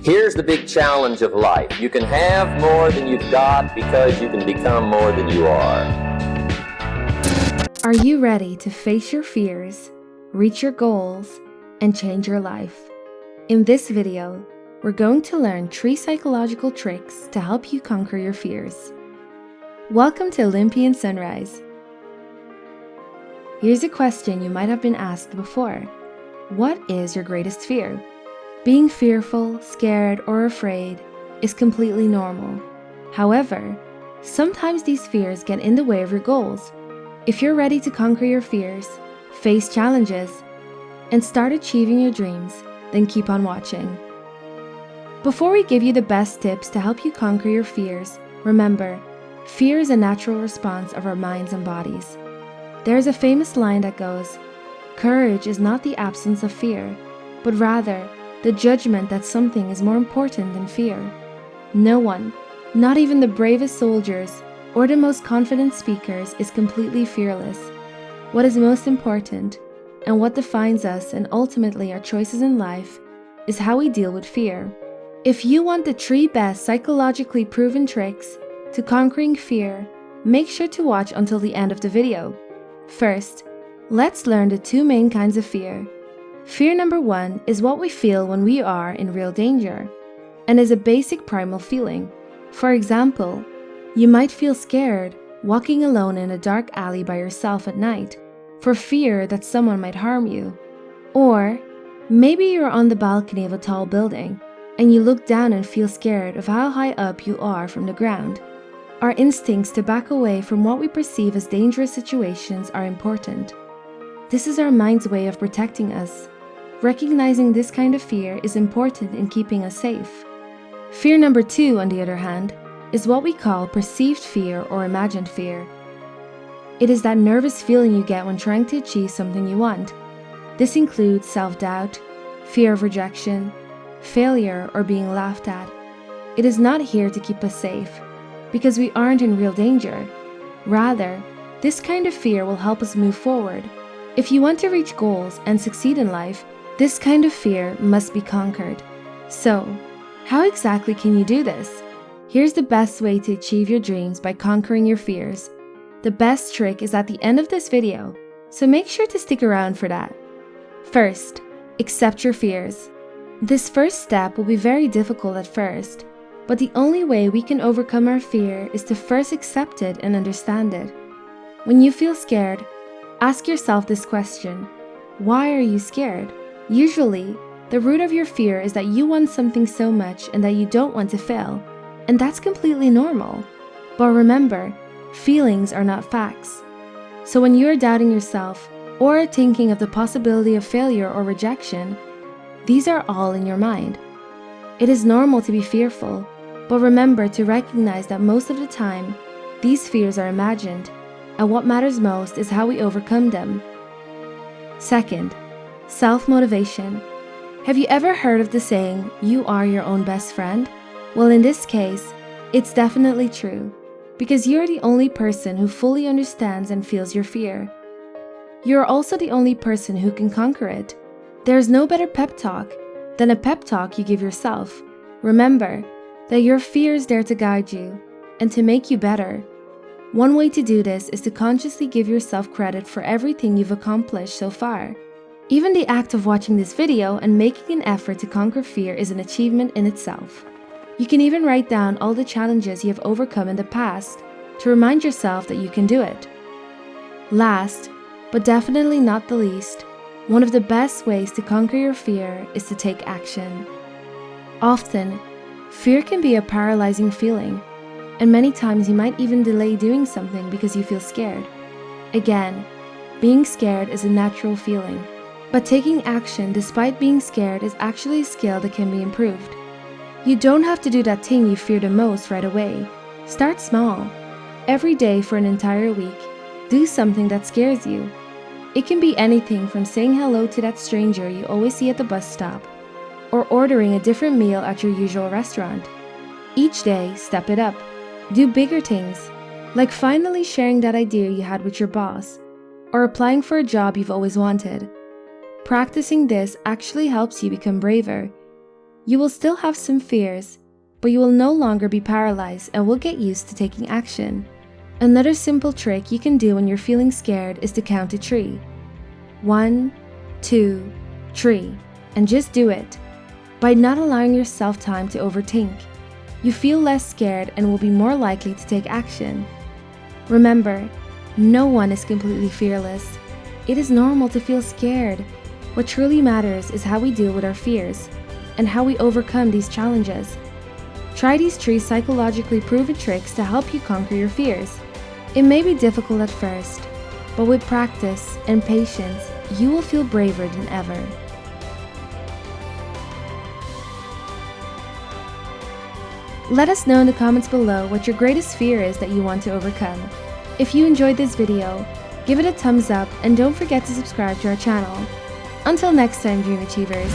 Here's the big challenge of life. You can have more than you've got because you can become more than you are. Are you ready to face your fears, reach your goals, and change your life? In this video, we're going to learn 3 psychological tricks to help you conquer your fears. Welcome to Olympian Sunrise. Here's a question you might have been asked before. What is your greatest fear? Being fearful, scared, or afraid is completely normal. However, sometimes these fears get in the way of your goals. If you're ready to conquer your fears, face challenges, and start achieving your dreams, then keep on watching. Before we give you the best tips to help you conquer your fears, remember, fear is a natural response of our minds and bodies. There's a famous line that goes, "Courage is not the absence of fear, but rather the judgment that something is more important than fear." No one, not even the bravest soldiers or the most confident speakers, is completely fearless. What is most important, and what defines us and ultimately our choices in life, is how we deal with fear. If you want the 3 best psychologically proven tricks to conquering fear, make sure to watch until the end of the video. First, let's learn the 2 main kinds of fear. Fear number 1 is what we feel when we are in real danger, and is a basic primal feeling. For example, you might feel scared walking alone in a dark alley by yourself at night for fear that someone might harm you. Or maybe you're on the balcony of a tall building and you look down and feel scared of how high up you are from the ground. Our instincts to back away from what we perceive as dangerous situations are important. This is our mind's way of protecting us. Recognizing this kind of fear is important in keeping us safe. Fear number 2, on the other hand, is what we call perceived fear or imagined fear. It is that nervous feeling you get when trying to achieve something you want. This includes self-doubt, fear of rejection, failure, or being laughed at. It is not here to keep us safe, because we aren't in real danger. Rather, this kind of fear will help us move forward. If you want to reach goals and succeed in life, this kind of fear must be conquered. So, how exactly can you do this? Here's the best way to achieve your dreams by conquering your fears. The best trick is at the end of this video, so make sure to stick around for that. First, accept your fears. This first step will be very difficult at first, but the only way we can overcome our fear is to first accept it and understand it. When you feel scared, ask yourself this question: why are you scared? Usually, the root of your fear is that you want something so much and that you don't want to fail, and that's completely normal. But remember, feelings are not facts. So when you are doubting yourself or thinking of the possibility of failure or rejection, these are all in your mind. It is normal to be fearful, but remember to recognize that most of the time, these fears are imagined, and what matters most is how we overcome them. Second, self-motivation. Have you ever heard of the saying, "You are your own best friend"? Well, in this case, it's definitely true, because you're the only person who fully understands and feels your fear. You're also the only person who can conquer it. There's no better pep talk than a pep talk you give yourself. Remember that your fear is there to guide you and to make you better. One way to do this is to consciously give yourself credit for everything you've accomplished so far. Even the act of watching this video and making an effort to conquer fear is an achievement in itself. You can even write down all the challenges you have overcome in the past to remind yourself that you can do it. Last, but definitely not the least, one of the best ways to conquer your fear is to take action. Often, fear can be a paralyzing feeling, and many times you might even delay doing something because you feel scared. Again, being scared is a natural feeling, but taking action despite being scared is actually a skill that can be improved. You don't have to do that thing you fear the most right away. Start small. Every day for an entire week, do something that scares you. It can be anything from saying hello to that stranger you always see at the bus stop, or ordering a different meal at your usual restaurant. Each day, step it up. Do bigger things, like finally sharing that idea you had with your boss, or applying for a job you've always wanted. Practicing this actually helps you become braver. You will still have some fears, but you will no longer be paralyzed and will get used to taking action. Another simple trick you can do when you're feeling scared is to count to 3. 1, 2, 3, and just do it. By not allowing yourself time to overthink, you feel less scared and will be more likely to take action. Remember, no one is completely fearless. It is normal to feel scared. What truly matters is how we deal with our fears and how we overcome these challenges. Try these 3 psychologically proven tricks to help you conquer your fears. It may be difficult at first, but with practice and patience, you will feel braver than ever. Let us know in the comments below what your greatest fear is that you want to overcome. If you enjoyed this video, give it a thumbs up and don't forget to subscribe to our channel. Until next time, Dream Achievers.